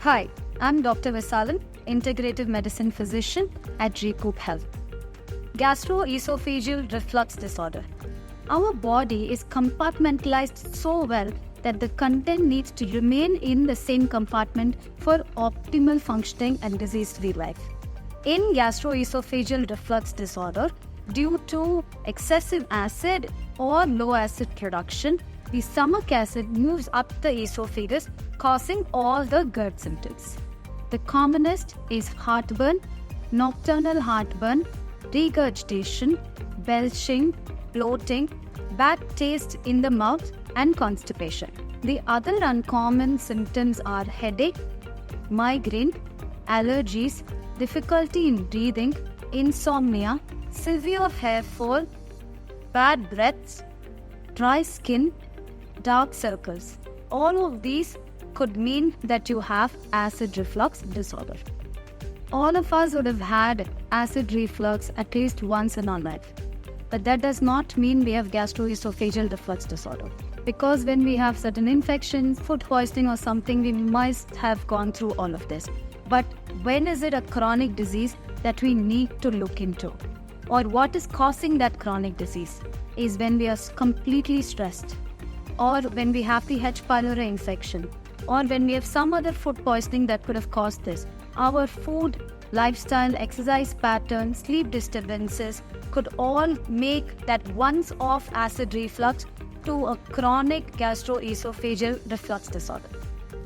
Hi, I'm Dr. Visalam, integrative medicine physician at Recoup Health. Gastroesophageal reflux disorder. Our body is compartmentalized so well that the content needs to remain in the same compartment for optimal functioning and disease-free life. In gastroesophageal reflux disorder, due to excessive acid or low acid production, the stomach acid moves up the esophagus, causing all the GERD symptoms. The commonest is heartburn, nocturnal heartburn, regurgitation, belching, bloating, bad taste in the mouth, and constipation. The other uncommon symptoms are headache, migraine, allergies, difficulty in breathing, insomnia, severe hair fall, bad breath, dry skin, dark circles. All of these could mean that you have acid reflux disorder. All of us would have had acid reflux at least once in our life. But that does not mean we have gastroesophageal reflux disorder. Because when we have certain infections, food poisoning or something, we must have gone through all of this. But when is it a chronic disease that we need to look into? Or what is causing that chronic disease? Is when we are completely stressed, or when we have the H. pylori infection, or when we have some other food poisoning that could have caused this. Our food, lifestyle, exercise pattern, sleep disturbances could all make that once-off acid reflux to a chronic gastroesophageal reflux disorder.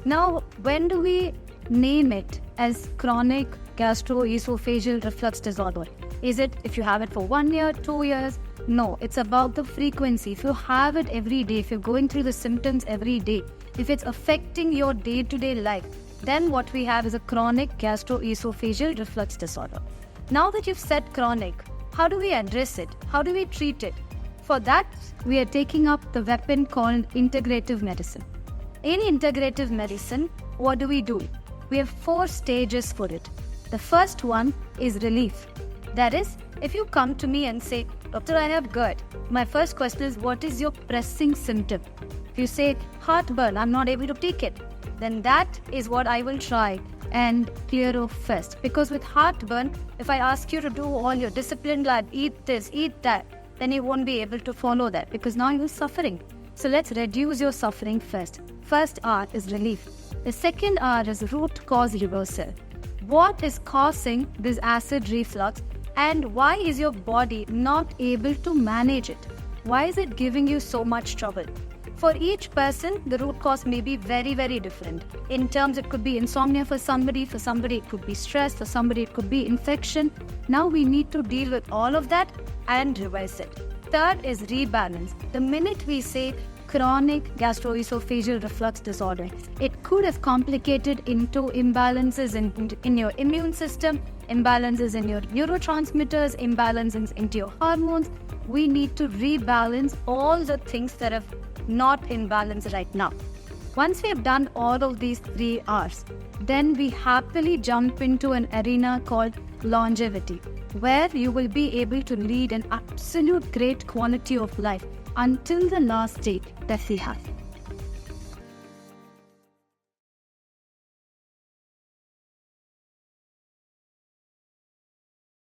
Now, when do we name it as chronic gastroesophageal reflux disorder? Is it if you have it for 1 year, 2 years? No, it's about the frequency. If you have it every day, if you're going through the symptoms every day, if it's affecting your day-to-day life, then what we have is a chronic gastroesophageal reflux disorder. Now that you've said chronic, how do we address it? How do we treat it? For that, we are taking up the weapon called integrative medicine. In integrative medicine, what do? We have 4 stages for it. The first one is relief. That is, if you come to me and say, Doctor, I have GERD, my first question is, what is your pressing symptom? If you say, heartburn, I'm not able to take it, then that is what I will try and clear off first. Because with heartburn, if I ask you to do all your disciplined life, eat this, eat that, then you won't be able to follow that because now you're suffering. So let's reduce your suffering first. First R is relief. The second R is root cause reversal. What is causing this acid reflux? And why is your body not able to manage it? Why is it giving you so much trouble? For each person, the root cause may be very, very different. In terms, it could be insomnia for somebody it could be stress, for somebody it could be infection. Now we need to deal with all of that and revise it. Third is rebalance. The minute we say chronic gastroesophageal reflux disorder, it could have complicated into imbalances in your immune system, imbalances in your neurotransmitters, imbalances into your hormones. We need to rebalance all the things that are not in balance right now. Once we have done all of these 3 R's, then we happily jump into an arena called longevity, where you will be able to lead an absolute great quality of life until the last day that we have.